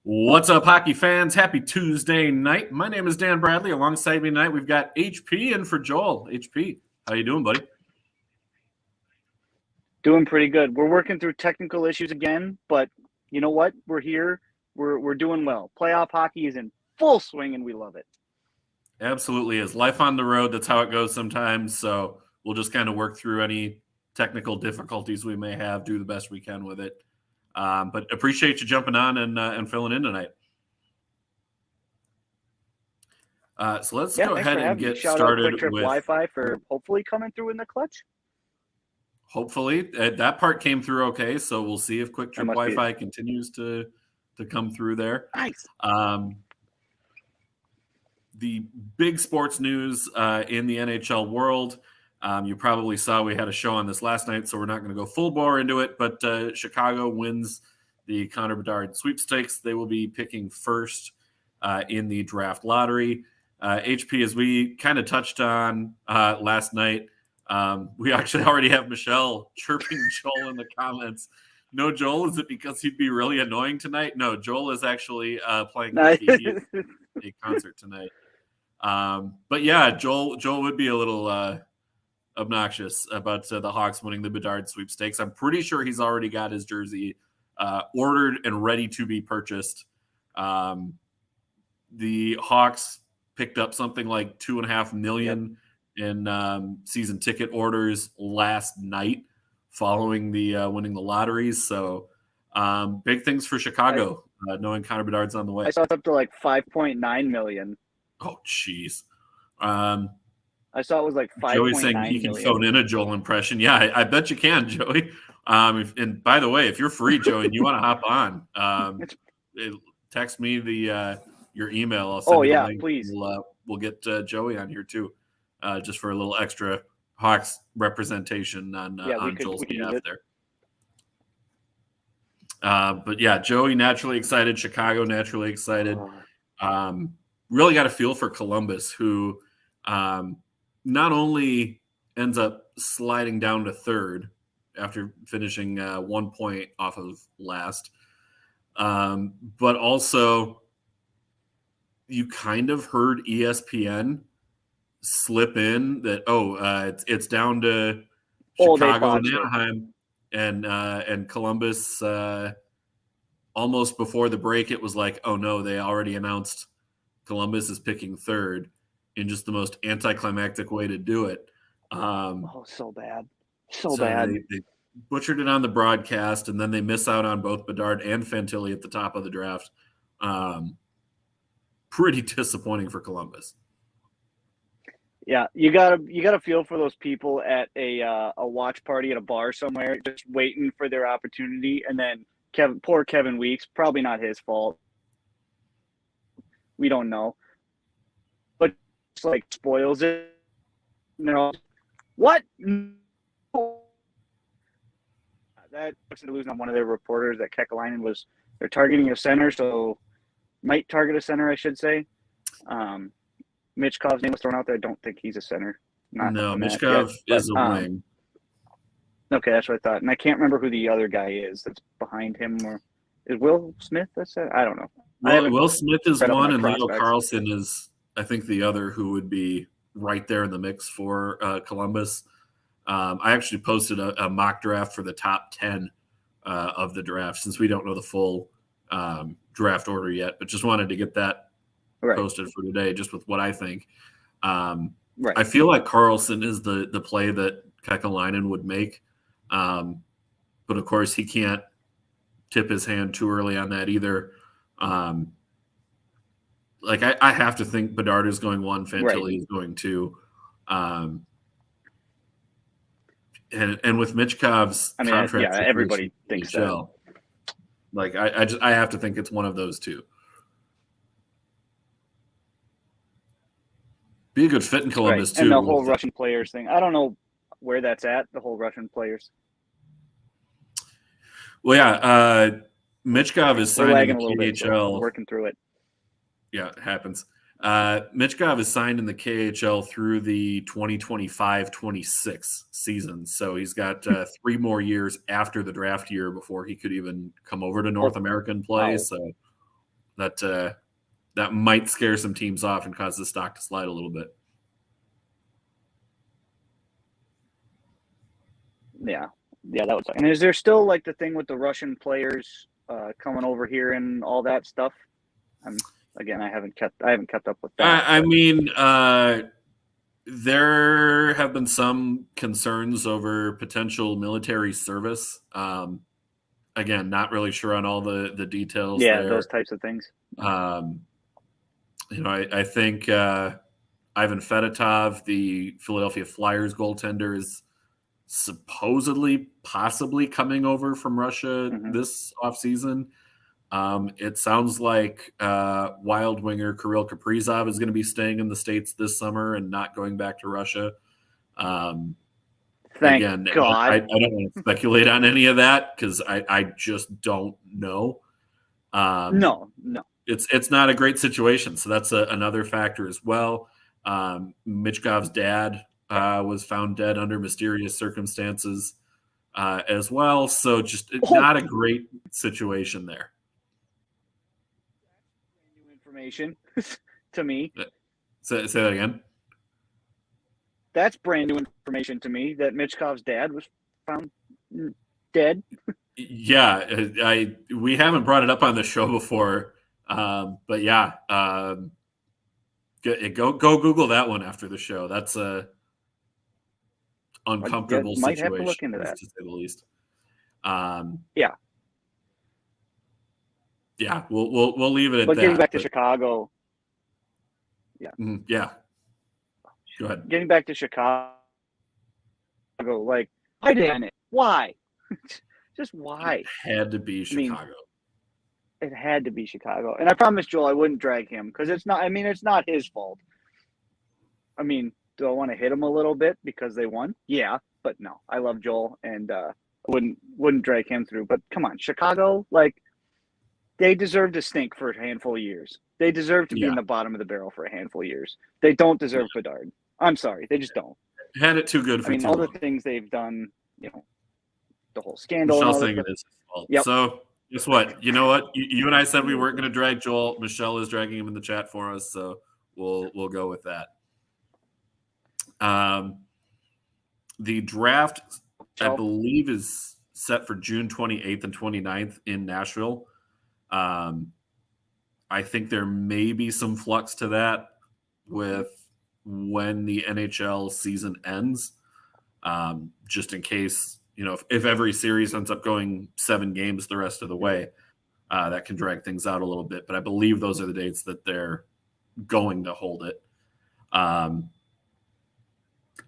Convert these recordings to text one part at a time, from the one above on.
What's up, hockey fans? Happy Tuesday night. My name is Dan Bradley. Alongside me tonight, we've got HP in for Joel. HP, how you doing, buddy? Doing pretty good. We're working through technical issues again, but you know what? We're here. We're doing well. Playoff hockey is in full swing, and we love it. Absolutely is. Life on the road, that's how it goes sometimes. So we'll just kind of work through any technical difficulties we may have, do the best we can with it. But appreciate you jumping on and filling in tonight. So let's go ahead and get started Quick Trip with Wi-Fi for hopefully coming through in the clutch. Hopefully that part came through okay. So we'll see if Quick Trip Wi-Fi continues to come through there. Nice. The big sports news in the NHL world. You probably saw we had a show on this last night, so we're not going to go full bore into it. But Chicago wins the Connor Bedard sweepstakes. They will be picking first in the draft lottery. HP, as we kind of touched on last night, we actually already have Michelle chirping Joel in the comments. No, Joel, is it because he'd be really annoying tonight? No, Joel is actually playing a concert tonight. But yeah, Joel would be a little obnoxious about the Hawks winning the Bedard sweepstakes. I'm pretty sure he's already got his jersey ordered and ready to be purchased. The Hawks picked up something like $2.5 million in season ticket orders last night following the winning the lotteries. So big things for Chicago, knowing Connor Bedard's on the way. I saw it's up to like $5.9 million. Oh, jeez. I saw it was like 5.9 Joey's saying he can phone in a Joel impression. Yeah, I bet you can, Joey. And by the way, if you're free, Joey, and you want to hop on, text me your email. I'll send you the link. Please. We'll get Joey on here too, just for a little extra Hawks representation on Joel's behalf there. But yeah, Joey naturally excited. Chicago naturally excited. Really got a feel for Columbus, who not only ends up sliding down to third after finishing 1 point off of last, but also you kind of heard ESPN slip in that it's down to Chicago and Anaheim and Columbus. Almost before the break, it was like, oh no, they already announced Columbus is picking third, in just the most anticlimactic way to do it. So bad. So bad. They butchered it on the broadcast, and then they miss out on both Bedard and Fantilli at the top of the draft. Pretty disappointing for Columbus. Yeah, you gotta feel for those people at a watch party at a bar somewhere, just waiting for their opportunity, and then poor Kevin Weeks, probably not his fault. We don't know, but it's like spoils it. What? That looks like losing on one of their reporters that Kekalainen was. They're targeting a center, so might target a center, I should say. Michkov's name was thrown out there. I don't think he's a center. Michkov is a wing. Okay, that's what I thought. And I can't remember who the other guy is that's behind him. Or is Will Smith? I don't know. Will Smith is one, and Leo Carlson is, I think, the other who would be right there in the mix for Columbus. I actually posted a mock draft for the top 10 of the draft, since we don't know the full draft order yet, but just wanted to get that posted for today, just with what I think. I feel like Carlson is the play that Kekalainen would make, but of course he can't tip his hand too early on that either. I have to think Bedard is going 1, Fantilli is going 2. And with Michkov's contract, everybody thinks that. I have to think it's one of those two. Be a good fit in Columbus too. And the whole Russian players thing. I don't know where that's at. The whole Russian players. Well, yeah, Michkov is signed in the KHL. So working through it. Yeah, it happens. Michkov is signed in the KHL through the 2025-26 season. So he's got 3 more years after the draft year before he could even come over to North American play. Wow. So that might scare some teams off and cause the stock to slide a little bit. Yeah, that would suck. And is there still like the thing with the Russian players coming over here and all that stuff? Again, I haven't kept up with that. I mean, there have been some concerns over potential military service. Again, not really sure on all the details. Yeah, there. Those types of things. I think Ivan Fedotov, the Philadelphia Flyers goaltender, is supposedly possibly coming over from Russia this offseason. It sounds like Wild winger Kirill Kaprizov is going to be staying in the States this summer and not going back to Russia. Thank God. I don't want to speculate on any of that because I just don't know. No. It's not a great situation, so that's another factor as well. Michkov's dad was found dead under mysterious circumstances as well, so just not a great situation there. New information to me. Say that again. That's brand new information to me that Michkov's dad was found dead. Yeah, we haven't brought it up on the show before, but yeah, go Google that one after the show. That's a uncomfortable might situation, have to look into that, to say the least. Yeah, we'll leave it at that. But getting back to Chicago, yeah. Go ahead. Getting back to Chicago, like, why didn't it? Why? Just why? It had to be Chicago. It had to be Chicago. And I promised Joel I wouldn't drag him because it's not his fault. I mean, do I want to hit him a little bit because they won? Yeah, but no. I love Joel and I wouldn't drag him through. But come on, Chicago, like, they deserve to stink for a handful of years. They deserve to be in the bottom of the barrel for a handful of years. They don't deserve Bedard. I'm sorry. They just don't. Had it too good for too all long. The things they've done, the whole scandal. Michelle's saying it is his fault. Yep. So guess what? You know what? You and I said we weren't going to drag Joel. Michelle is dragging him in the chat for us, so we'll go with that. The draft, I believe, is set for June 28th and 29th in Nashville. I think there may be some flux to that with when the NHL season ends, just in case, if every series ends up going 7 games the rest of the way, that can drag things out a little bit. But I believe those are the dates that they're going to hold it.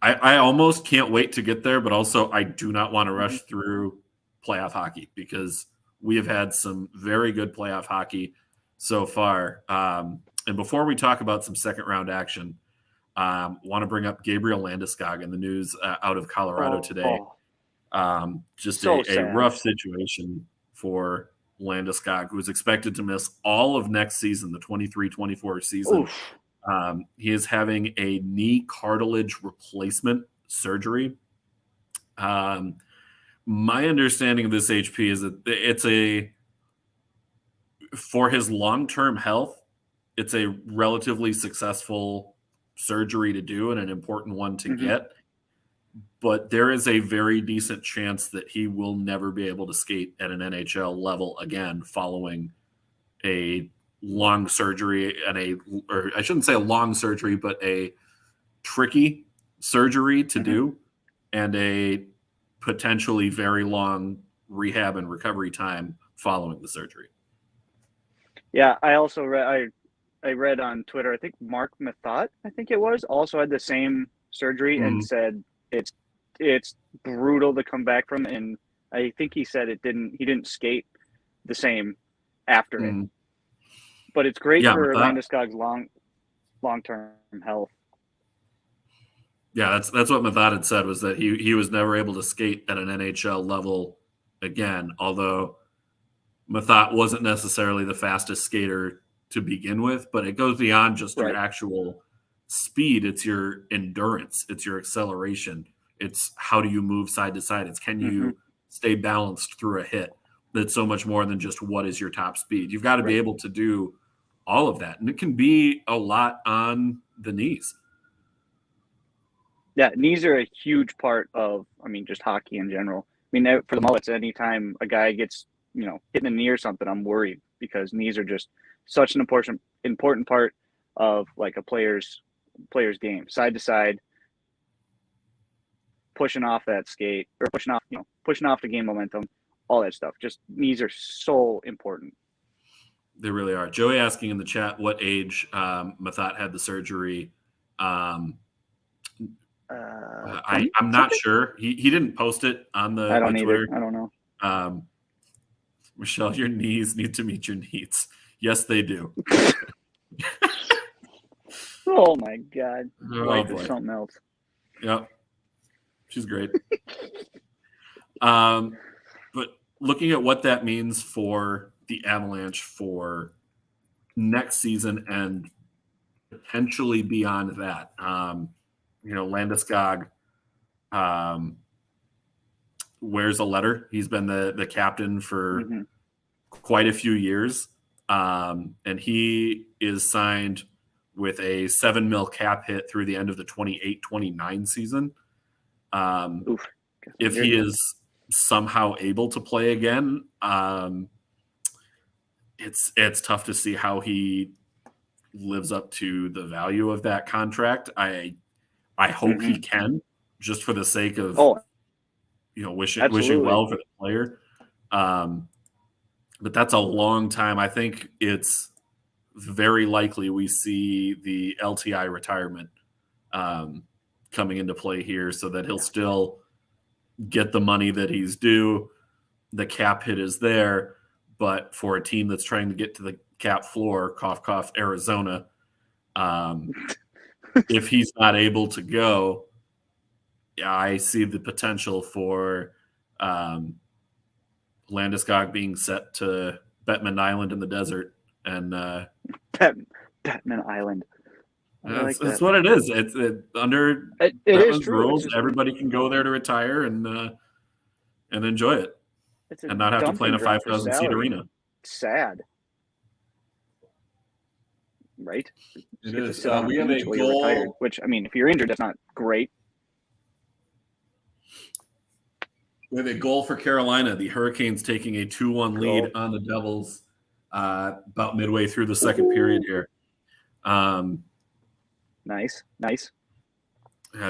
I almost can't wait to get there, but also I do not want to rush through playoff hockey because we have had some very good playoff hockey so far. And before we talk about some second round action, want to bring up Gabriel Landeskog in the news out of Colorado today. Just a rough situation for Landeskog, who is expected to miss all of next season, the 23-24 season. He is having a knee cartilage replacement surgery. My understanding of this HP is that it's for his long-term health, it's a relatively successful surgery to do and an important one to get. But there is a very decent chance that he will never be able to skate at an NHL level again following a long surgery or I shouldn't say a long surgery, but a tricky surgery to do and a potentially very long rehab and recovery time following the surgery. Yeah, I also read I read on Twitter, I think Mark Mathot, also had the same surgery and said it's brutal to come back from, and I think he said he didn't skate the same after it. But it's great for Landeskog's long-term health. Yeah, that's what Mathot had said, was that he was never able to skate at an NHL level again, although Mathot wasn't necessarily the fastest skater to begin with, but it goes beyond just your actual speed. It's your endurance. It's your acceleration. It's how do you move side to side. It's can you stay balanced through a hit. That's so much more than just what is your top speed. You've got to be able to do all of that. And it can be a lot on the knees. Yeah, knees are a huge part of, just hockey in general. I mean, for the Mullets, anytime a guy gets, hit in the knee or something, I'm worried because knees are just such an important part of like a player's game, side to side, pushing off that skate or pushing off the game momentum, all that stuff. Just knees are so important. They really are. Joey asking in the chat what age Mathat had the surgery. I'm not sure. He didn't post it on the I don't Twitter. either. I don't know. Michelle, your knees need to meet your needs. Yes, they do. Oh my God. Life is something else. Yep. She's great. But looking at what that means for the Avalanche for next season and potentially beyond that, Landeskog wears a letter. He's been the captain for quite a few years, and he is signed with a $7 million cap hit through the end of the 28-29 season. If he is somehow able to play again, it's tough to see how he lives up to the value of that contract. I hope he can, just for the sake of wishing well for the player. But that's a long time. I think it's very likely we see the LTI retirement coming into play here, so that he'll still get the money that he's due. The cap hit is there, but for a team that's trying to get to the cap floor, cough, cough, Arizona, if he's not able to go, I see the potential for Landeskog being set to Bettman Island in the desert. And Bettman Island. That's what it is. It's under Bettman's rules. Everybody can go there to retire and enjoy it, and not have to play in a 5,000 seat arena. Sad, right? It is. We have a goal. Retired, which, if you're injured, that's not great. We have a goal for Carolina. The Hurricanes taking a 2-1 lead on the Devils about midway through the second period here. Nice.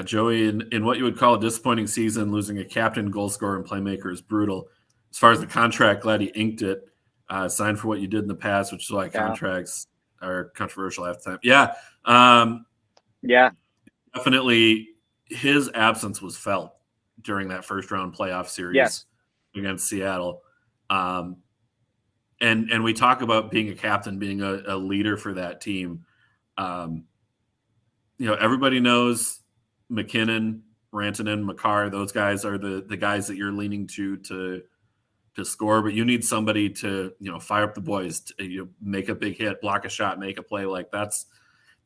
Joey, in what you would call a disappointing season, losing a captain, goal scorer, and playmaker is brutal. As far as the contract, glad he inked it. Signed for what you did in the past, which is why contracts are controversial half the time. Yeah. Definitely his absence was felt during that first round playoff series against Seattle. And we talk about being a captain, being a leader for that team. Everybody knows McKinnon, Rantanen, Makar, those guys are the guys that you're leaning to score, but you need somebody to, fire up the boys, to, make a big hit, block a shot, make a play. Like that's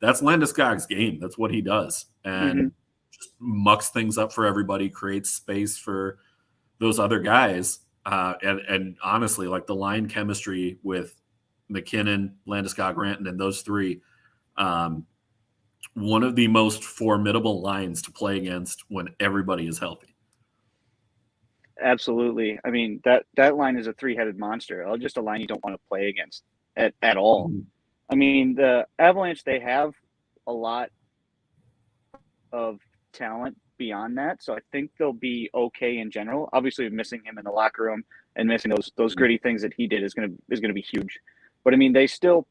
Landeskog's game. That's what he does. And just mucks things up for everybody, creates space for those other guys. And honestly, like the line chemistry with McKinnon, Landeskog, Rantanen, those three, one of the most formidable lines to play against when everybody is healthy. Absolutely. That line is a three-headed monster. Just a line you don't want to play against at all. The Avalanche, they have a lot of talent beyond that, so I think they'll be okay in general. Obviously, missing him in the locker room and missing those gritty things that he did is gonna be huge. But they still,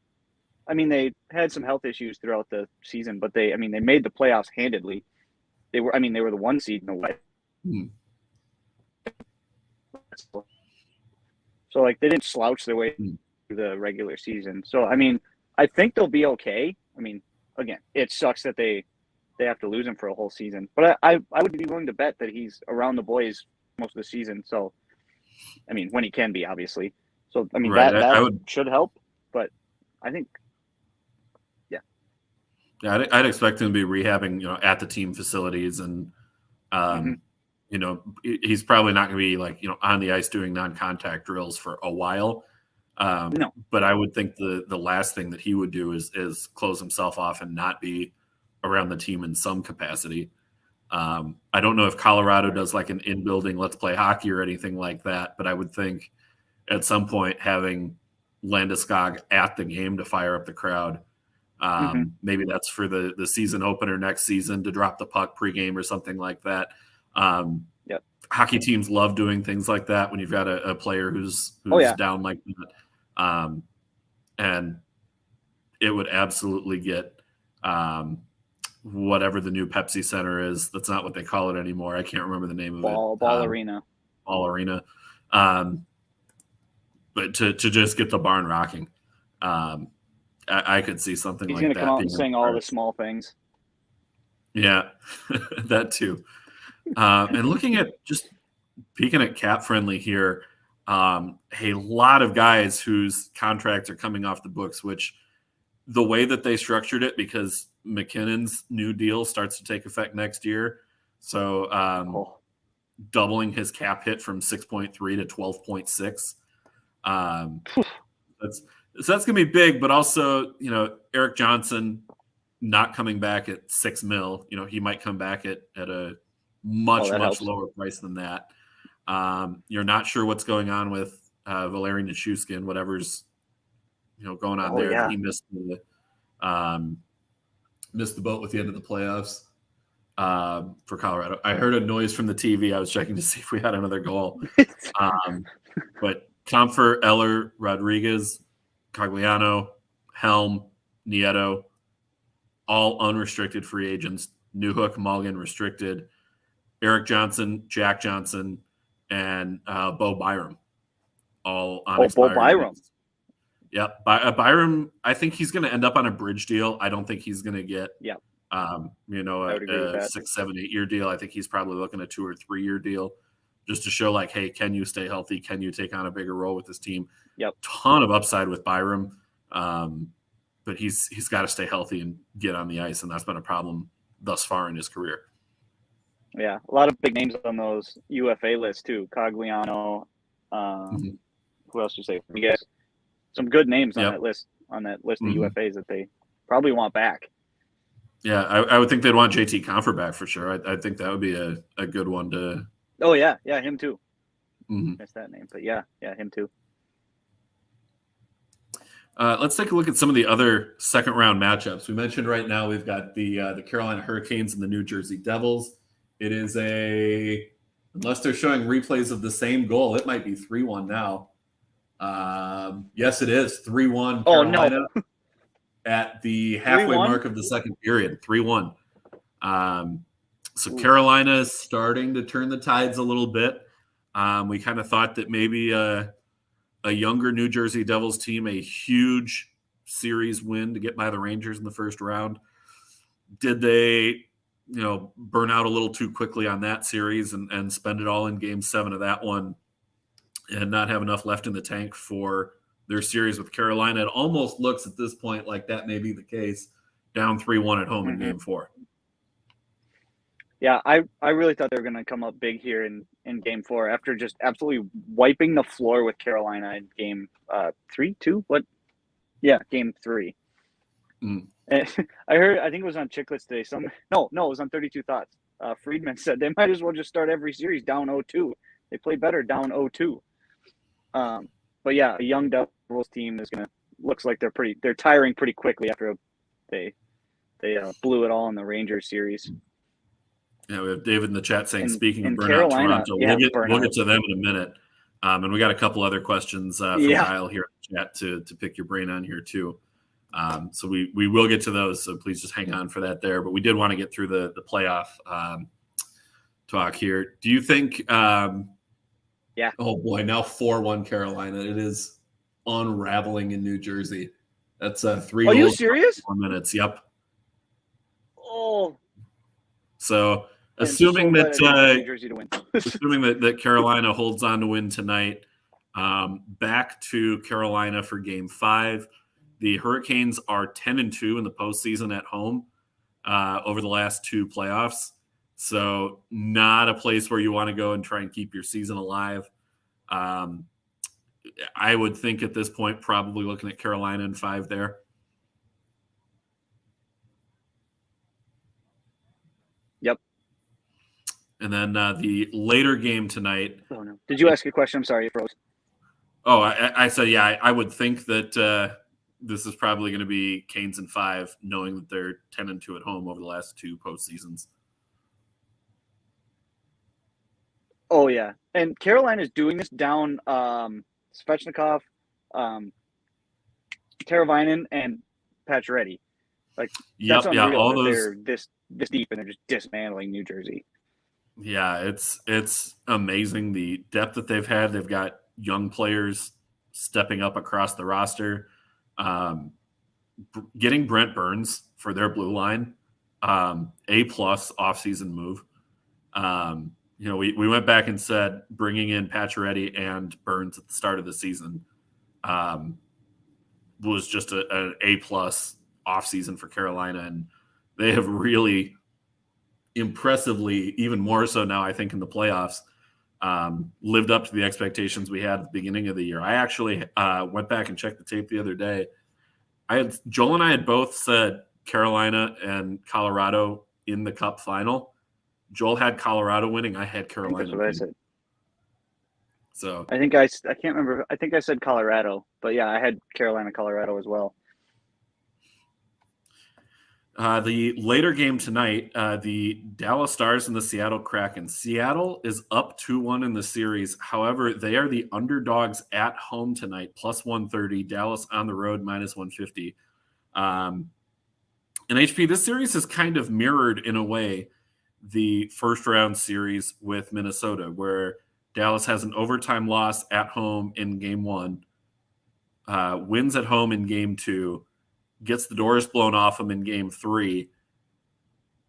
they had some health issues throughout the season, but they made the playoffs handedly. They were the 1 seed in the West. So they didn't slouch their way through the regular season. So I think they'll be okay. Again, it sucks that they have to lose him for a whole season, but I would be willing to bet that he's around the boys most of the season. So when he can be, obviously. So that should help. But I think, I'd expect him to be rehabbing, at the team facilities, and he's probably not going to be on the ice doing non-contact drills for a while. No. But I would think the last thing that he would do is close himself off and not be around the team in some capacity. I don't know if Colorado does like an in-building let's play hockey or anything like that, but I would think at some point having Landeskog at the game to fire up the crowd. Maybe that's for the season opener next season to drop the puck pregame or something like that. Hockey teams love doing things like that when you've got a player who's down like that. And it would absolutely get whatever the new Pepsi Center is. That's not what they call it anymore. I can't remember the name of it. Ball Arena. Ball Arena. But to just get the barn rocking, I could see something like that. He's going to come out and sing all the small things. Yeah, that too. And looking at just peeking at cap friendly here, a lot of guys whose contracts are coming off the books, which the way that they structured it, because McKinnon's new deal starts to take effect next year. So doubling his cap hit from 6.3 to 12.6. That's going to be big, but also, Eric Johnson not coming back at $6 million. He might come back at a much lower price than that. You're not sure what's going on with Valeri Nichushkin, whatever's going on there. Yeah. He missed the boat with the end of the playoffs for Colorado. I heard a noise from the TV. I was checking to see if we had another goal. But Comfer, Eller, Rodriguez, Cogliano, Helm, Nieto, all unrestricted free agents. Newhook, Mulligan restricted. Eric Johnson, Jack Johnson, and Bo Byram, all on expiring. Bo Byram. Yep. Byram, I think he's going to end up on a bridge deal. I don't think he's going to get a 6, 7, 8 year deal. I think he's probably looking at a 2 or 3 year deal just to show like, hey, can you stay healthy? Can you take on a bigger role with this team? Yep. Ton of upside with Byram. But he's got to stay healthy and get on the ice, and that's been a problem thus far in his career. Yeah, a lot of big names on those UFA lists too. Cogliano, who else did you say? You guys, some good names on that list. On that list of UFAs that they probably want back. Yeah, I would think they'd want JT Comfer back for sure. I think that would be a good one to. Oh yeah, him too. That's that name, but yeah, him too. Let's take a look at some of the other second round matchups. We mentioned right now we've got the Carolina Hurricanes and the New Jersey Devils. It is unless they're showing replays of the same goal, it might be 3-1 now. Yes, it is 3-1 Carolina at the halfway mark of the second period. 3-1. So Carolina is starting to turn the tides a little bit. We kind of thought that maybe a younger New Jersey Devils team, a huge series win to get by the Rangers in the first round. Did they, burn out a little too quickly on that series and spend it all in Game 7 of that one and not have enough left in the tank for their series with Carolina? It almost looks at this point like that may be the case, down 3-1 at home in Game 4. Yeah, I really thought they were going to come up big here in Game 4 after just absolutely wiping the floor with Carolina in Game 3, 2? What? Yeah, Game 3. And I think it was on Chicklets today. No, it was on 32 Thoughts. Friedman said they might as well just start every series down 0-2. They play better down 0-2. But yeah, a young Devils team looks like they're tiring pretty quickly after they blew it all in the Rangers series. Yeah, we have David in the chat saying, speaking of burnout Carolina, Toronto, we'll get to them in a minute. And we got a couple other questions from Kyle here in the chat to pick your brain on here too. So we will get to those, so please just hang on for that there. But we did want to get through the playoff talk here. Do you think oh boy, now 4-1 Carolina. It is unraveling in New Jersey. That's 3 goals. Are you serious? 4 minutes. Yep. Oh. So assuming that Carolina holds on to win tonight, back to Carolina for Game 5. The Hurricanes are 10-2 in the postseason at home over the last 2 playoffs. So not a place where you want to go and try and keep your season alive. I would think at this point, probably looking at Carolina in 5 there. Yep. And then the later game tonight. Oh, no. Did you ask a question? I'm sorry, it froze. Oh, I said, yeah, I would think that this is probably going to be Canes in 5, knowing that they're 10-2 at home over the last 2 postseasons. Oh, yeah. And Carolina's doing this down Svechnikov, Teravainen, and Pacioretty. Like, that's unreal all that those, they're this deep and they're just dismantling New Jersey. Yeah, it's amazing the depth that they've had. They've got young players stepping up across the roster. Getting Brent Burns for their blue line, A+ offseason move. We went back and said bringing in Pacioretty and Burns at the start of the season was just an A+ offseason for Carolina, and they have really impressively, even more so now, I think, in the playoffs, lived up to the expectations we had at the beginning of the year. I actually went back and checked the tape the other day. Joel and I had both said Carolina and Colorado in the Cup final. Joel had Colorado winning. I had Carolina. That's what I said. So I think I can't remember. I think I said Colorado, but yeah, I had Carolina, Colorado as well. The later game tonight, the Dallas Stars and the Seattle Kraken. Seattle is up 2-1 in the series. However, they are the underdogs at home tonight, plus 130. Dallas on the road, minus 150. And HP, this series has kind of mirrored, in a way, the first round series with Minnesota, where Dallas has an overtime loss at home in game 1, wins at home in game 2, gets the doors blown off them in game 3.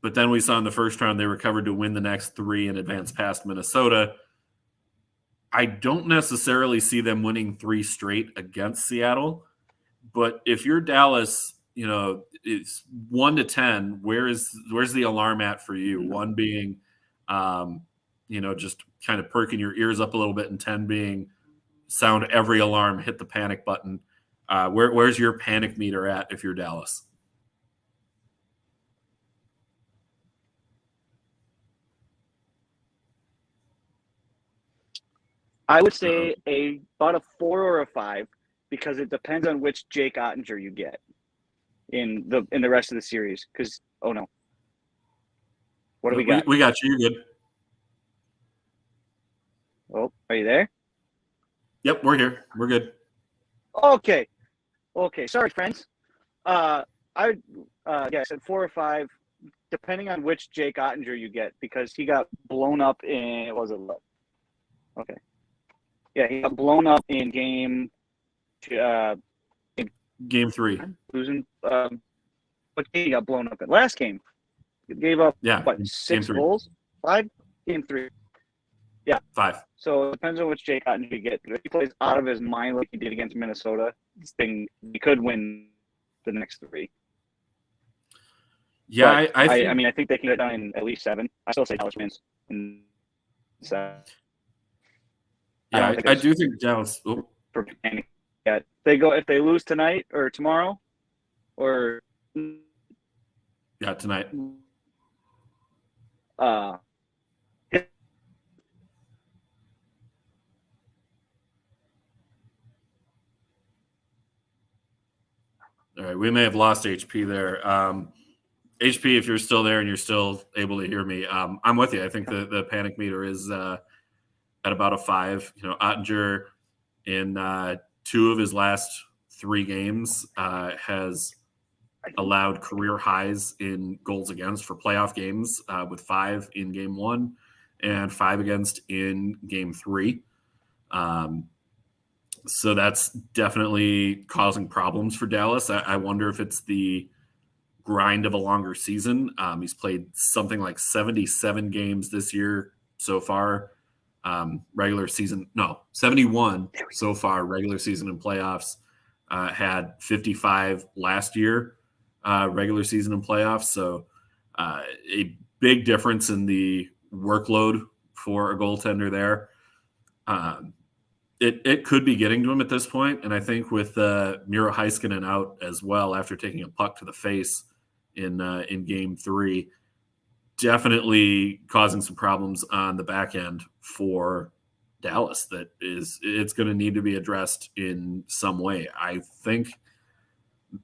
But then we saw in the first round they recovered to win the next 3 and advance past Minnesota. I don't necessarily see them winning 3 straight against Seattle. But if you're Dallas, it's 1 to 10. Where's the alarm at for you? 1 being, just kind of perking your ears up a little bit, and 10 being sound every alarm, hit the panic button. Where's your panic meter at if you're Dallas? I would say about a 4 or a 5, because it depends on which Jake Ottinger you get in the rest of the series. Because oh no, what do we got? We got you. You're good. Oh, are you there? Yep, we're here. We're good. Okay. Sorry, friends. I said 4 or 5, depending on which Jake Ottinger you get, because he got blown up in Okay. Yeah, he got blown up in game 3. Losing. What game he got blown up in? Last game. He gave up 6 goals? 5? Game 3. Yeah. 5. So it depends on which Jake Ottinger you get. If he plays out of his mind like he did against Minnesota, he could win the next 3. Yeah, I think they can get done in at least 7. I still say Dallas wins in 7. Yeah, I do think Dallas. Oh. Yeah, if they lose tonight or tomorrow, or tonight. All right, we may have lost HP there. HP, if you're still there and you're still able to hear me, I'm with you. I think the panic meter is at about a 5. Ottinger in 2 of his last 3 games has allowed career highs in goals against for playoff games, with 5 in game 1 and 5 against in game 3. So that's definitely causing problems for Dallas. I wonder if it's the grind of a longer season. He's played something like 77 games this year so far. Regular season, 71 so far, regular season and playoffs. Had 55 last year, regular season and playoffs. So a big difference in the workload for a goaltender there. it could be getting to him at this point, and I think with Miro Heiskanen out as well after taking a puck to the face in Game 3, definitely causing some problems on the back end for Dallas. It's going to need to be addressed in some way. I think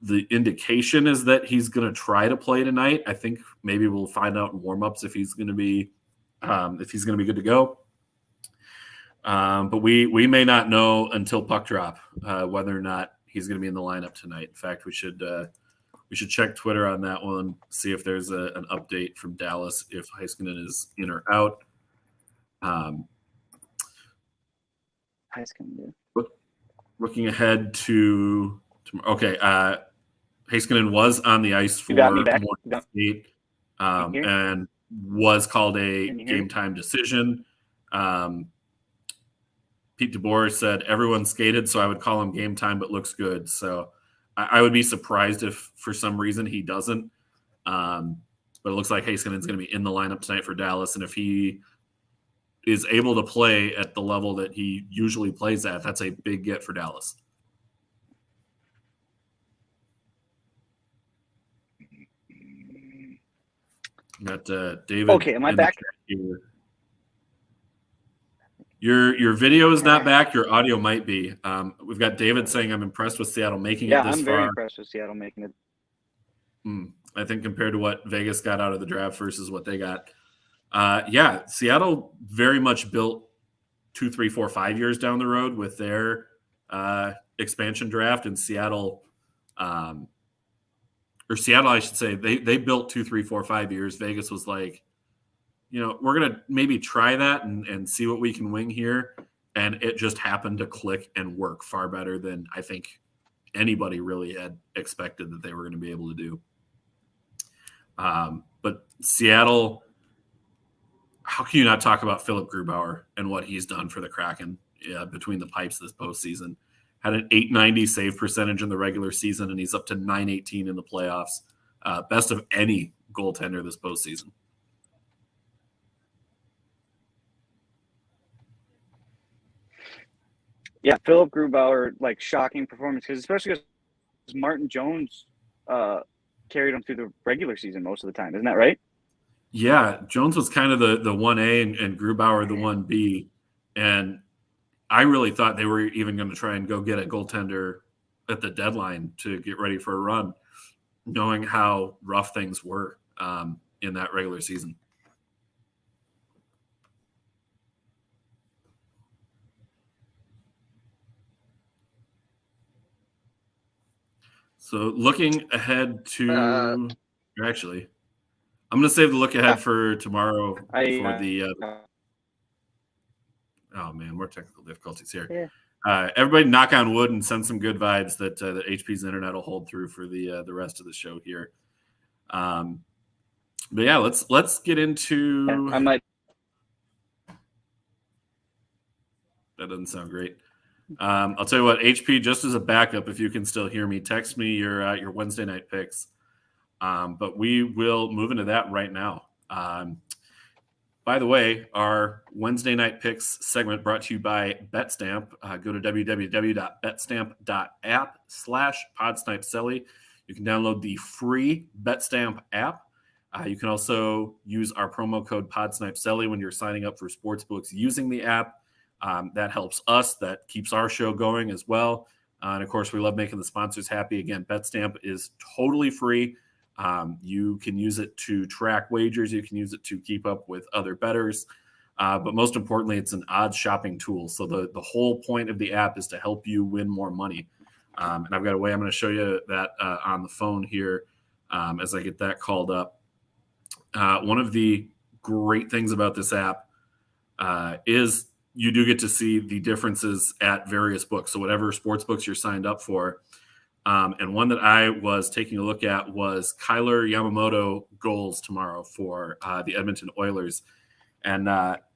the indication is that he's going to try to play tonight. I think maybe we'll find out in warmups if he's going to be good to go. But we may not know until puck drop whether or not he's going to be in the lineup tonight. In fact, we should check Twitter on that one, see if there's an update from Dallas if Heiskanen is in or out. Heiskanen. Looking ahead to okay, Heiskanen was on the ice for Morgan State and was called a game time decision. Pete DeBoer said everyone skated, so I would call him game time, but looks good. So I would be surprised if for some reason he doesn't. But it looks like Heiskanen's going to be in the lineup tonight for Dallas, and if he is able to play at the level that he usually plays at, that's a big get for Dallas. Got David. Okay, am I back? Here. Your video is not back. Your audio might be. We've got David saying, "I'm impressed with Seattle making it this far." Yeah, I'm very impressed with Seattle making it. I think compared to what Vegas got out of the draft versus what they got. Seattle very much built 2, 3, 4, 5 years down the road with their expansion draft, and Seattle, I should say, they built 2, 3, 4, 5 years. Vegas was like, we're going to maybe try that and see what we can wing here. And it just happened to click and work far better than I think anybody really had expected that they were going to be able to do. But Seattle, how can you not talk about Philip Grubauer and what he's done for the Kraken between the pipes this postseason? Had an .890 save percentage in the regular season, and he's up to .918 in the playoffs. Best of any goaltender this postseason. Yeah, Philip Grubauer, shocking performance, especially because Martin Jones carried him through the regular season most of the time. Isn't that right? Yeah, Jones was kind of the 1A and Grubauer the 1B. And I really thought they were even going to try and go get a goaltender at the deadline to get ready for a run, knowing how rough things were in that regular season. So looking ahead to actually, I'm going to save the look ahead for tomorrow for the oh man, more technical difficulties here. Yeah. Everybody knock on wood and send some good vibes that HP's internet will hold through for the rest of the show here. But yeah, let's get into. I might. That doesn't sound great. I'll tell you what, HP, just as a backup, if you can still hear me, text me your Wednesday night picks. But we will move into that right now. By the way, our Wednesday night picks segment brought to you by BetStamp. Go to www.betstamp.app/PodSnipe Celly. You can download the free BetStamp app. You can also use our promo code PodSnipe Celly when you're signing up for sportsbooks using the app. That helps us. That keeps our show going as well. And of course, we love making the sponsors happy. Again, BetStamp is totally free. You can use it to track wagers. You can use it to keep up with other bettors. But most importantly, it's an odds shopping tool. So the whole point of the app is to help you win more money. And I've got a way I'm going to show you that on the phone here as I get that called up. One of the great things about this app is you do get to see the differences at various books. So whatever sports books you're signed up for. And one that I was taking a look at was Kyler Yamamoto goals tomorrow for the Edmonton Oilers. And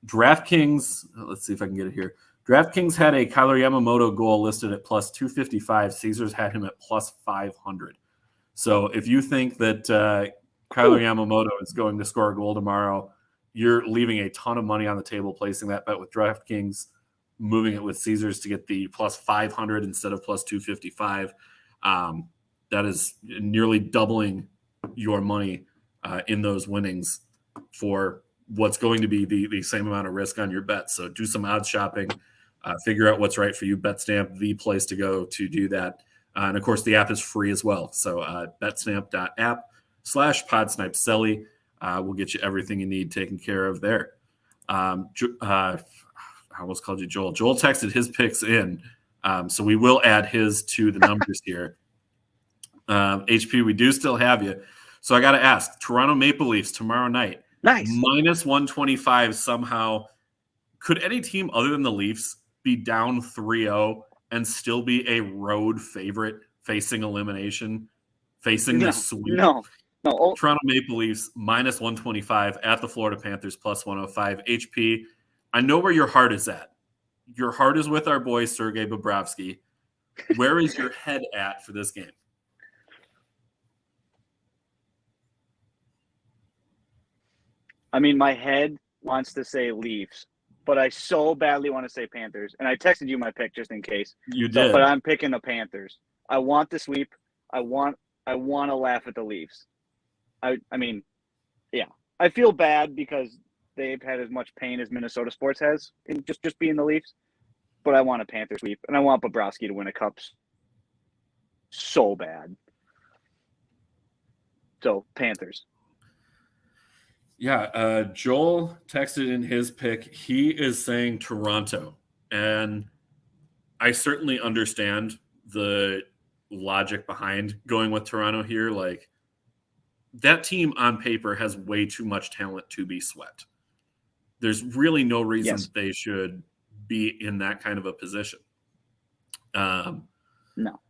DraftKings, let's see if I can get it here. DraftKings had a Kyler Yamamoto goal listed at plus 255. Caesars had him at plus 500. So if you think that Kyler Yamamoto is going to score a goal tomorrow, you're leaving a ton of money on the table placing that bet with DraftKings. moving it with Caesars to get the plus 500 instead of plus 255. That is nearly doubling your money in those winnings for what's going to be the same amount of risk on your bet. So do some odds shopping, figure out what's right for you. BetStamp, the place to go to do that. And of course, the app is free as well. So betstamp.app/Podsnipe Celly will get you everything you need taken care of there. I almost called you Joel. Joel texted his picks in. So we will add his to the numbers here. HP, we do still have you. So I got to ask, Toronto Maple Leafs tomorrow night. Nice. Minus 125 somehow. Could any team other than the Leafs be down 3-0 and still be a road favorite facing elimination, facing the sweep? No. Toronto Maple Leafs minus 125 at the Florida Panthers plus 105. HP, I know where your heart is at. Your heart is with our boy Sergei Bobrovsky. Where is your head at for this game? I mean, my head wants to say Leafs, but I so badly want to say Panthers. And I texted you my pick just in case. You did. But I'm picking the Panthers. I want the sweep. I want to laugh at the Leafs. I mean, yeah. I feel bad because they've had as much pain as Minnesota sports has in just being the Leafs. But I want a Panther sweep, and I want Bobrovsky to win a cup so bad. So, Panthers. Yeah, Joel texted in his pick. He is saying Toronto. And I certainly understand the logic behind going with Toronto here. Like, that team on paper has way too much talent to be swept. There's really no reason that they should be in that kind of a position. No.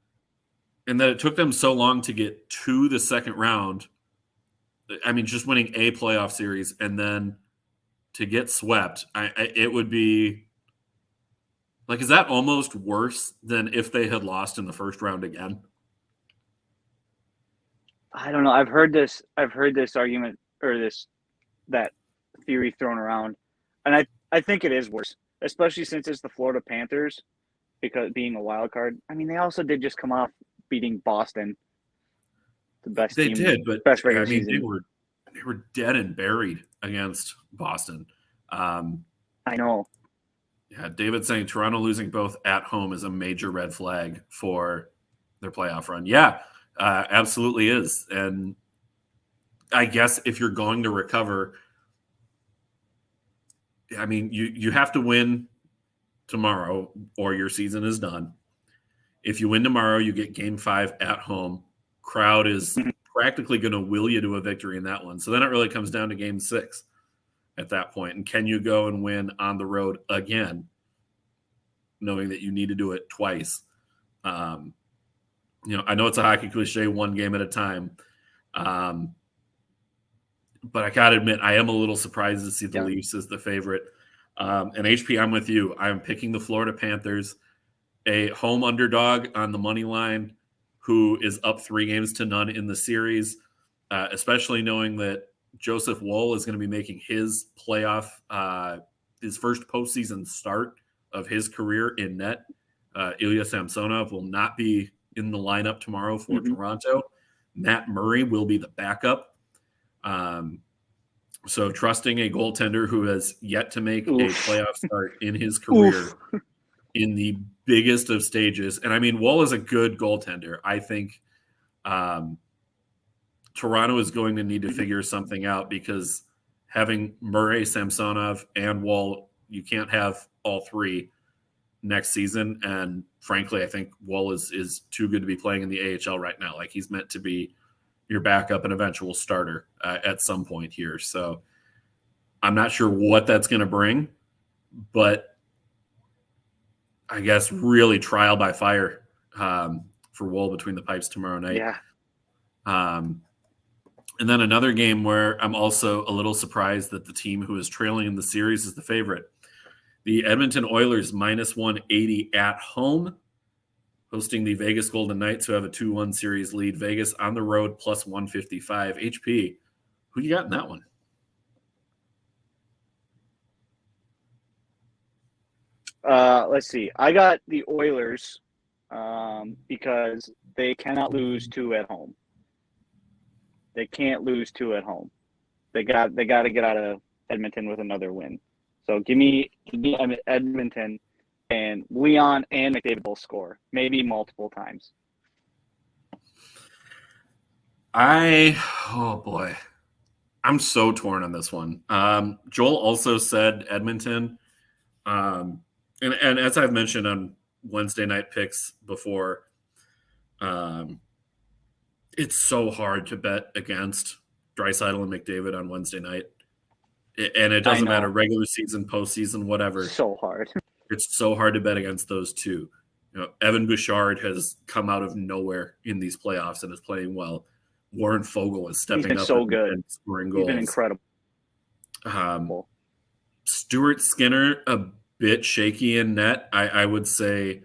And that it took them so long to get to the second round. I mean, just winning a playoff series and then to get swept, it would be like, is that almost worse than if they had lost in the first round again? I don't know. I've heard this argument or that theory thrown around, and I think it is worse, especially since it's the Florida Panthers, because being a wild card. I mean, they also did just come off beting Boston. The best They team, did, but best regular I mean, season. they were dead and buried against Boston. I know. Yeah, David saying Toronto losing both at home is a major red flag for their playoff run. Yeah, absolutely is. And I guess if you're going to recover, I mean, you have to win tomorrow or your season is done. If you win tomorrow, you get game 5 at home. Crowd is practically going to will you to a victory in that one. So then it really comes down to game 6 at that point. And can you go and win on the road again, knowing that you need to do it twice? I know it's a hockey cliche, one game at a time. But I got to admit, I am a little surprised to see the Leafs as the favorite. And HP, I'm with you. I'm picking the Florida Panthers, a home underdog on the money line, who is up 3-0 in the series, especially knowing that Joseph Woll is going to be making his playoff, his first postseason start of his career in net. Ilya Samsonov will not be in the lineup tomorrow for Toronto. Matt Murray will be the backup. So trusting a goaltender who has yet to make a playoff start in his career in the biggest of stages. And I mean, Woll is a good goaltender. I think Toronto is going to need to figure something out because having Murray, Samsonov, and Woll, you can't have all three next season. And frankly, I think Woll is too good to be playing in the AHL right now. Like, he's meant to be your backup and eventual starter at some point here. So I'm not sure what that's going to bring, but I guess really trial by fire for Woll between the pipes tomorrow night. Yeah. And then another game where I'm also a little surprised that the team who is trailing in the series is the favorite. The Edmonton Oilers minus 180 at home, hosting the Vegas Golden Knights, who have a 2-1 series lead. Vegas on the road plus 155. HP, who you got in that one? Let's see. I got the Oilers because they cannot lose 2 at home. They can't lose 2 at home. They got to get out of Edmonton with another win. So give me Edmonton, and Leon and McDavid will score, maybe multiple times. Oh boy, I'm so torn on this one. Joel also said Edmonton, and as I've mentioned on Wednesday night picks before, it's so hard to bet against Draisaitl and McDavid on Wednesday night. And it doesn't matter, regular season, postseason, whatever. So hard. It's so hard to bet against those two. Evan Bouchard has come out of nowhere in these playoffs and is playing well. Warren Fogle is stepping up and scoring goals. He's been incredible. Stuart Skinner, a bit shaky in net. I would say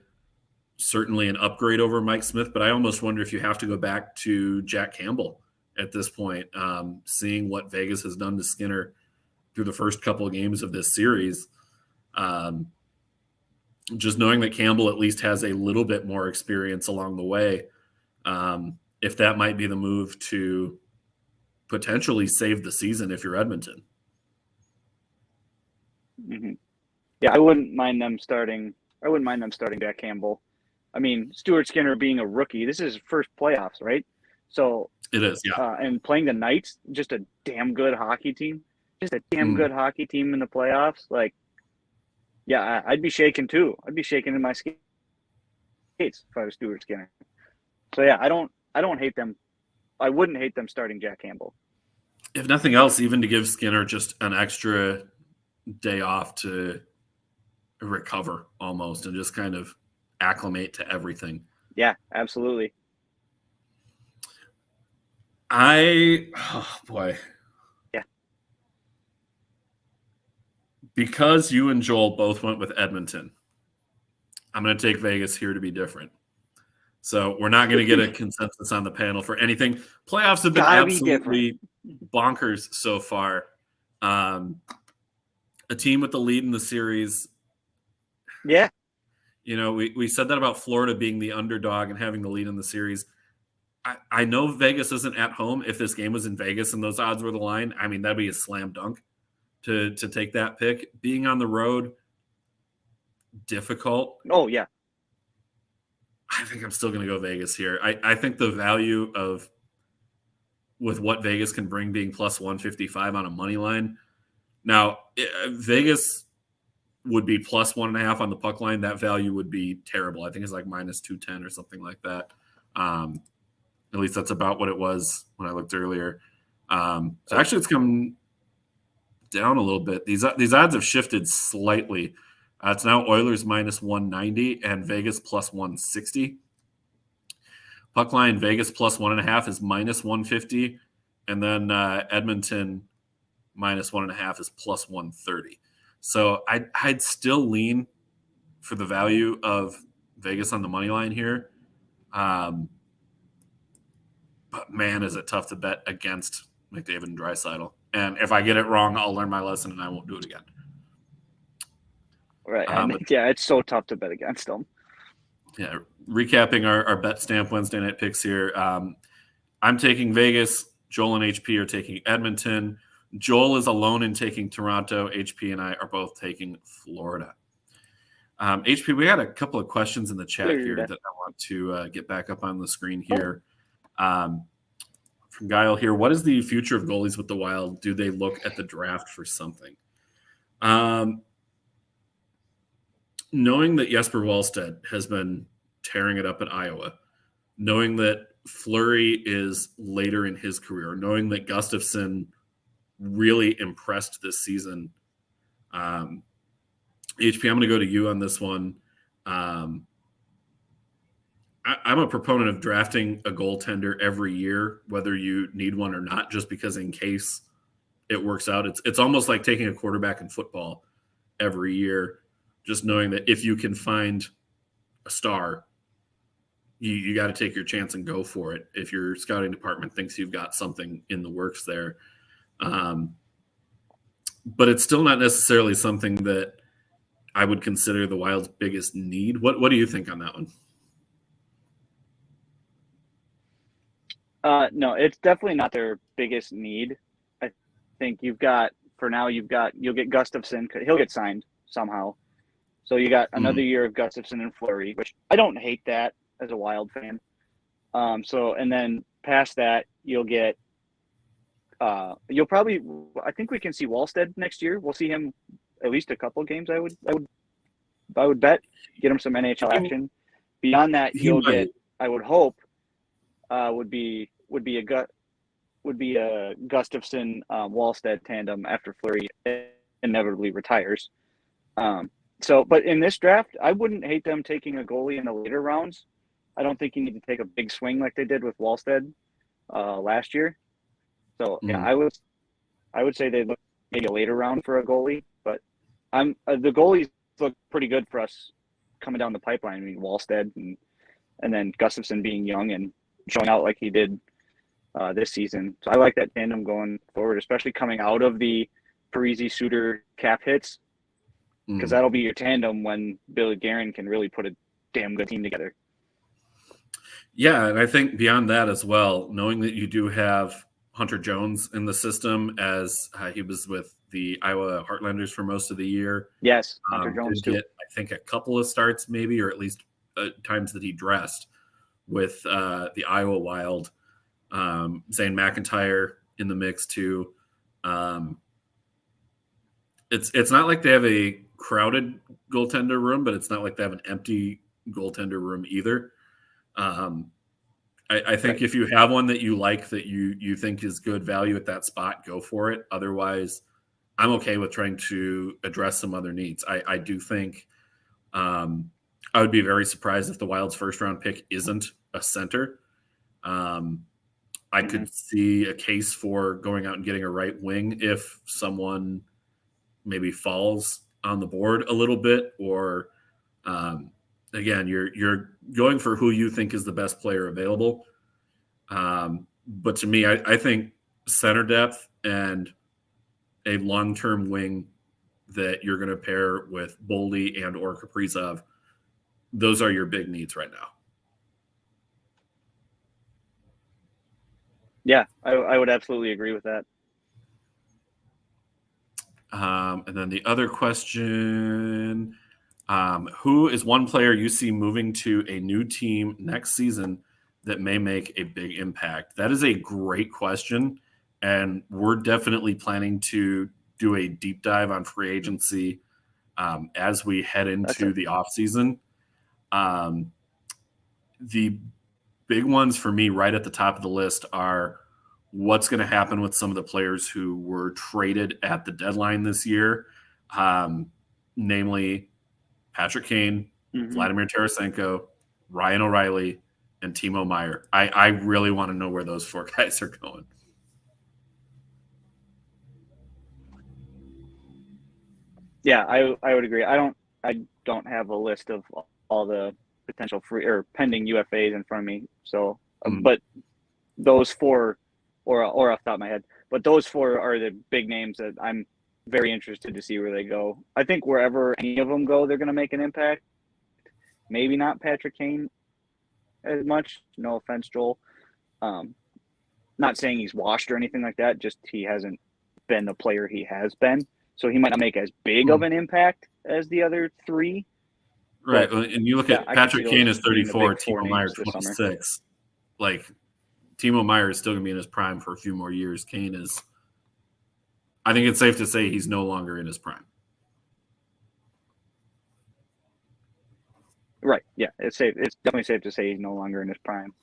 certainly an upgrade over Mike Smith, but I almost wonder if you have to go back to Jack Campbell at this point, seeing what Vegas has done to Skinner through the first couple of games of this series. Just knowing that Campbell at least has a little bit more experience along the way, if that might be the move to potentially save the season if you're Edmonton. Mm-hmm. Yeah, I wouldn't mind them starting Jack Campbell. I mean, Stuart Skinner being a rookie, this is his first playoffs, right? So it is, yeah. And playing the Knights, just a damn good hockey team. Just a damn good hockey team in the playoffs. Like, yeah, I'd be shaking too. I'd be shaking in my skates if I was Stuart Skinner. So yeah, I don't hate them. I wouldn't hate them starting Jack Campbell. If nothing else, even to give Skinner just an extra day off to recover almost and just kind of acclimate to everything. Yeah, absolutely. Oh boy. Yeah. Because you and Joel both went with Edmonton, I'm going to take Vegas here to be different. So we're not going to get a consensus on the panel for anything. Playoffs have been absolutely bonkers so far. A team with the lead in the series. Yeah. We said that about Florida being the underdog and having the lead in the series. I know Vegas isn't at home. If this game was in Vegas and those odds were the line, I mean, that'd be a slam dunk to take that pick. Being on the road, difficult. Oh, yeah. I think I'm still going to go Vegas here. I think the value with what Vegas can bring being plus 155 on a money line. Now, Vegas would be plus 1.5 on the puck line. That value would be terrible. I think it's like minus 210 or something like that. At least that's about what it was when I looked earlier. So actually it's come down a little bit. These odds have shifted slightly. It's now Oilers minus 190 and Vegas plus 160. Puck line Vegas plus 1.5 is minus 150. And then Edmonton minus 1.5 is plus 130. So I'd still lean for the value of Vegas on the money line here. But man, is it tough to bet against McDavid and Draisaitl. And if I get it wrong, I'll learn my lesson and I won't do it again. Right. It's so tough to bet against them. Yeah. Recapping our bet stamp Wednesday night picks here. I'm taking Vegas. Joel and HP are taking Edmonton. Joel is alone in taking Toronto. HP and I are both taking Florida. HP, we had a couple of questions in the chat here that I want to get back up on the screen here. From Guile here, what is the future of goalies with the Wild? Do they look at the draft for something? Knowing that Jesper Wallstedt has been tearing it up at Iowa, knowing that Fleury is later in his career, knowing that Gustafsson really impressed this season. HP, I'm going to go to you on this one. I'm a proponent of drafting a goaltender every year, whether you need one or not, just because in case it works out. It's almost like taking a quarterback in football every year, just knowing that if you can find a star, you got to take your chance and go for it if your scouting department thinks you've got something in the works there. But it's still not necessarily something that I would consider the Wild's biggest need. What do you think on that one? No, it's definitely not their biggest need. I think you'll get Gustafson. He'll get signed somehow. So you got another year of Gustafson and Fleury, which I don't hate that as a Wild fan. And then past that, you'll get I think we can see Wallstead next year. We'll see him at least a couple games. I would bet, get him some NHL action. Beyond that, you'll get, I would hope, would be a Gustafson Wallstead tandem after Fleury inevitably retires. But in this draft, I wouldn't hate them taking a goalie in the later rounds. I don't think you need to take a big swing like they did with Wallstead last year. So yeah, I would say they look maybe a later round for a goalie, but the goalies look pretty good for us coming down the pipeline. I mean, Wallstead and then Gustafson being young and showing out like he did this season. So I like that tandem going forward, especially coming out of the Parise-Suter cap hits, because that'll be your tandem when Billy Guerin can really put a damn good team together. Yeah, and I think beyond that as well, knowing that you do have Hunter Jones in the system as he was with the Iowa Heartlanders for most of the year. Yes, Hunter Jones too. I think a couple of starts maybe, or at least times that he dressed with the Iowa Wild. Zane McIntyre in the mix too. It's not like they have a crowded goaltender room, but it's not like they have an empty goaltender room either. I think if you have one that you like, that you think is good value at that spot, go for it. Otherwise, I'm okay with trying to address some other needs. I do think I would be very surprised if the Wild's first round pick isn't a center. I could see a case for going out and getting a right wing if someone maybe falls on the board a little bit, or again, you're going for who you think is the best player available. But to me, I think center depth and a long-term wing that you're going to pair with Boldy and or Kaprizov, those are your big needs right now. Yeah, I would absolutely agree with that. And then the other question, who is one player you see moving to a new team next season that may make a big impact? That is a great question, and we're definitely planning to do a deep dive on free agency as we head into the offseason. The big ones for me right at the top of the list are what's going to happen with some of the players who were traded at the deadline this year, namely Patrick Kane, Vladimir Tarasenko, Ryan O'Reilly, and Timo Meier. I really want to know where those four guys are going. Yeah, I would agree. I don't have a list of all the potential free or pending UFAs in front of me. So, but those four, or off the top of my head, but those four are the big names that I'm very interested to see where they go. I think wherever any of them go, they're going to make an impact. Maybe not Patrick Kane as much. No offense, Joel. Not saying he's washed or anything like that. Just he hasn't been the player he has been. So he might not make as big of an impact as the other three. Right. But, and you look at Patrick Kane is 34, Timo Meier 26. Like, Timo Meier is still going to be in his prime for a few more years. Kane is, I think it's safe to say he's no longer in his prime. Right. Yeah, it's safe. It's definitely safe to say he's no longer in his prime.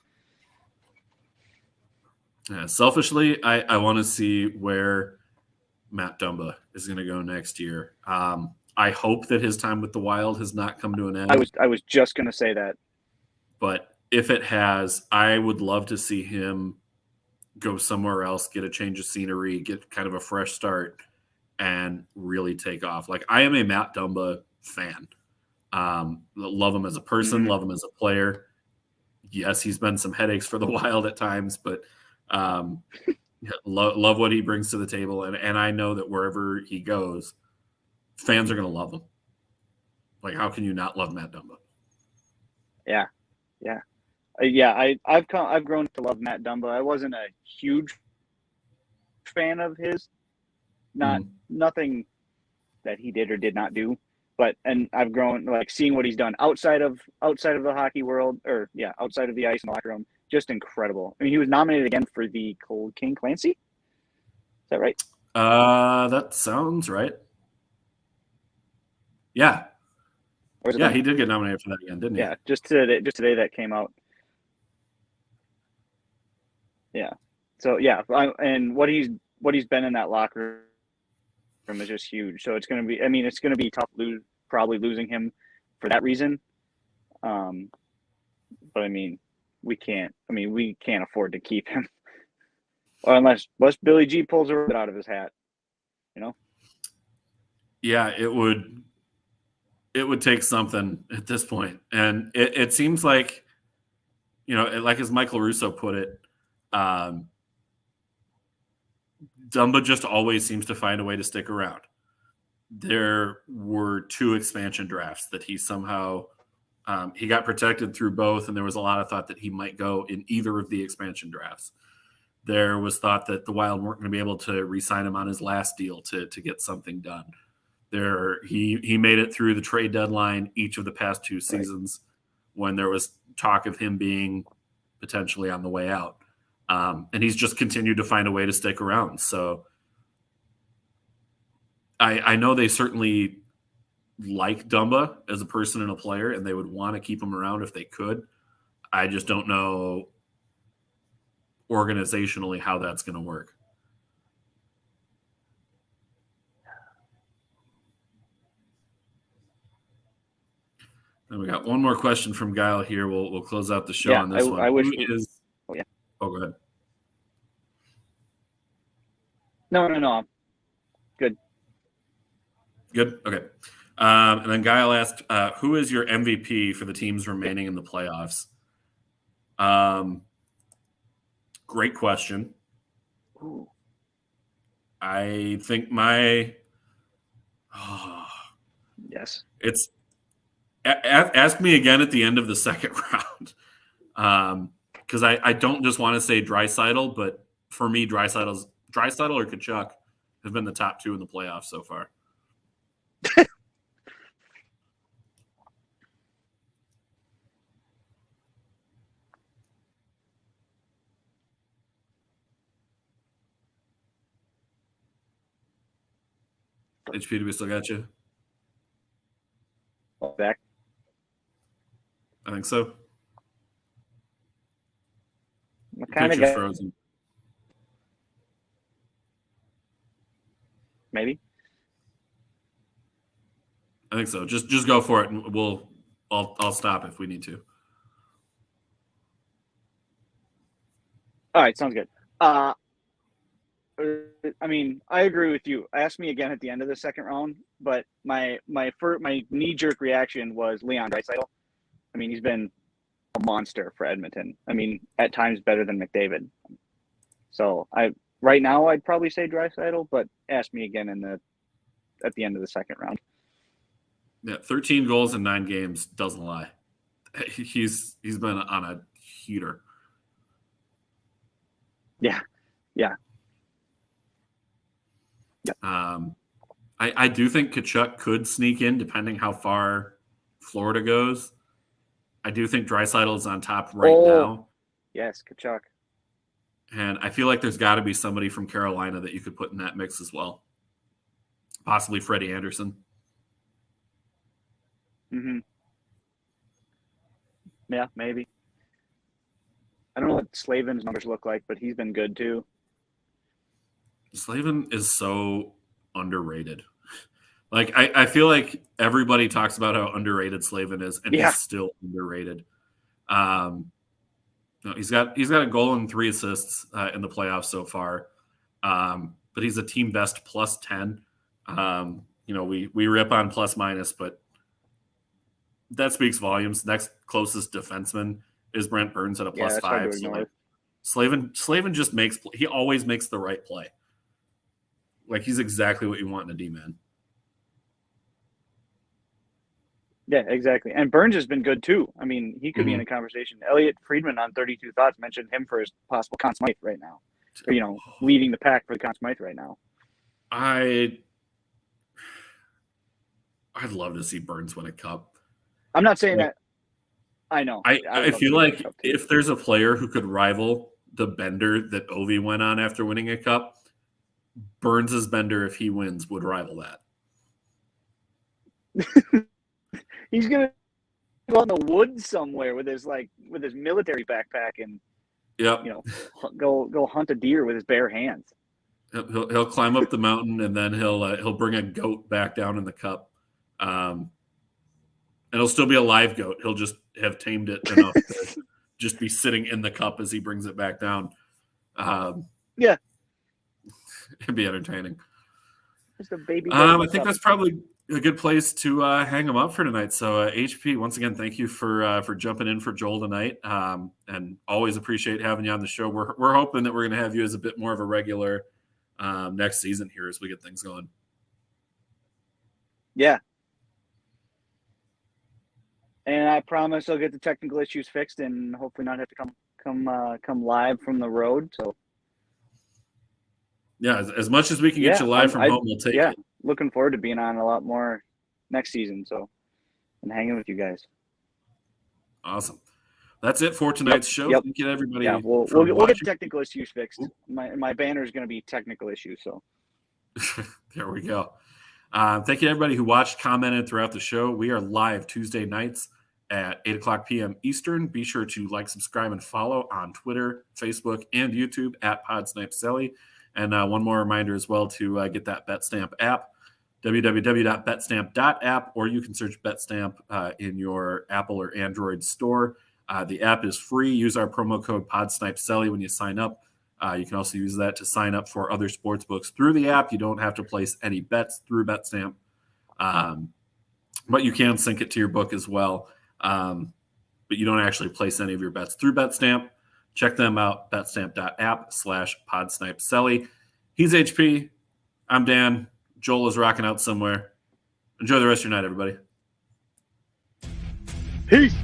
Yeah, selfishly, I want to see where Matt Dumba is going to go next year. I hope that his time with the Wild has not come to an end. I was just going to say that. But if it has, I would love to see him go somewhere else, get a change of scenery, get kind of a fresh start, and really take off. Like, I am a Matt Dumba fan. Love him as a person, love him as a player. Yes, he's been some headaches for the Wild at times, but love what he brings to the table. And I know that wherever he goes, fans are going to love him. Like, how can you not love Matt Dumba? Yeah, yeah. I've grown to love Matt Dumba. I wasn't a huge fan of his, nothing that he did or did not do, and I've grown like seeing what he's done outside of the hockey world, or outside of the ice and locker room. Just incredible. I mean, he was nominated again for the Cold King Clancy. Is that right? That sounds right. Yeah. Yeah, he did get nominated for that again, didn't he? Yeah, just today that came out. Yeah. So and what he's been in that locker room is just huge. So it's going to be tough probably losing him for that reason. But I mean, we can't afford to keep him, or unless Billy G pulls a rabbit out of his hat, you know. Yeah, it would take something at this point, and it seems like, like as Michael Russo put it, Dumba just always seems to find a way to stick around. There were 2 expansion drafts that he somehow he got protected through both, and there was a lot of thought that he might go in either of the expansion drafts. There was thought that the Wild weren't going to be able to re-sign him on his last deal to get something done. He made it through the trade deadline each of the past 2 seasons when there was talk of him being potentially on the way out. And he's just continued to find a way to stick around. So I know they certainly like Dumba as a person and a player, and they would want to keep him around if they could. I just don't know organizationally how that's going to work. And we got one more question from Guile here. We'll close out the show on this one. Oh, go ahead. No. Good. Okay. And then Guile asked, who is your MVP for the teams remaining in the playoffs? Great question. Ooh. I think yes. It's ask me again at the end of the second round. Because I don't just want to say Draisaitl, but for me, Draisaitl or Tkachuk have been the top 2 in the playoffs so far. HP, do we still got you? Back. I think so. What kind of frozen? Maybe. I think so. Just go for it, and I'll stop if we need to. All right, sounds good. I mean, I agree with you. Ask me again at the end of the second round, but my knee-jerk reaction was Leon Draisaitl. I mean, he's been a monster for Edmonton. I mean, at times better than McDavid. So right now I'd probably say Draisaitl, but ask me again at the end of the second round. Yeah, 13 goals in 9 games doesn't lie. He's been on a heater. Yeah. I do think Tkachuk could sneak in depending how far Florida goes. I do think Draisaitl is on top now. Yes, Tkachuk. And I feel like there's got to be somebody from Carolina that you could put in that mix as well. Possibly Freddie Anderson. Mm-hmm. Yeah, maybe. I don't know what Slavin's numbers look like, but he's been good too. Slavin is so underrated. Like I feel like everybody talks about how underrated Slavin is, and he's still underrated. He's got a goal and 3 assists in the playoffs so far, but he's a team best +10. We rip on plus minus, but that speaks volumes. Next closest defenseman is Brent Burns at a +5. So Slavin just he always makes the right play. Like, he's exactly what you want in a D-man. Yeah, exactly. And Burns has been good too. I mean, he could be in a conversation. Elliot Friedman on 32 Thoughts mentioned him for his possible Conn Smythe right now. Or, leading the pack for the Conn Smythe right now. I'd love to see Burns win a cup. I'm not saying that. I know. I feel like if there's a player who could rival the bender that Ovi went on after winning a cup, Burns's bender, if he wins, would rival that. He's gonna go in the woods somewhere with his military backpack and go hunt a deer with his bare hands. He'll climb up the mountain and then he'll bring a goat back down in the cup, and it'll still be a live goat. He'll just have tamed it enough to just be sitting in the cup as he brings it back down. Yeah, it'd be entertaining. Just a baby. I think that's probably a good place to hang them up for tonight. So HP, once again, thank you for jumping in for Joel tonight, and always appreciate having you on the show. We're hoping that we're going to have you as a bit more of a regular next season here as we get things going. Yeah, and I promise I'll get the technical issues fixed and hopefully not have to come live from the road. So yeah, as much as we can get you live from home, we'll take it. Looking forward to being on a lot more next season. So, and hanging with you guys. Awesome. That's it for tonight's show. Yep. Thank you, everybody. Yeah, we'll get technical issues fixed. My banner is going to be technical issues. So there we go. Thank you, everybody who watched, commented throughout the show. We are live Tuesday nights at 8:00 p.m. Eastern. Be sure to like, subscribe, and follow on Twitter, Facebook, and YouTube at Snipe Celly. And one more reminder as well to get that BetStamp app, www.betstamp.app, or you can search BetStamp in your Apple or Android store. The app is free. Use our promo code PodSnipeCelly when you sign up. You can also use that to sign up for other sports books through the app. You don't have to place any bets through BetStamp, but you can sync it to your book as well. But you don't actually place any of your bets through BetStamp. Check them out, betstamp.app/PodSnipeCelly. He's HP. I'm Dan. Joel is rocking out somewhere. Enjoy the rest of your night, everybody. Peace.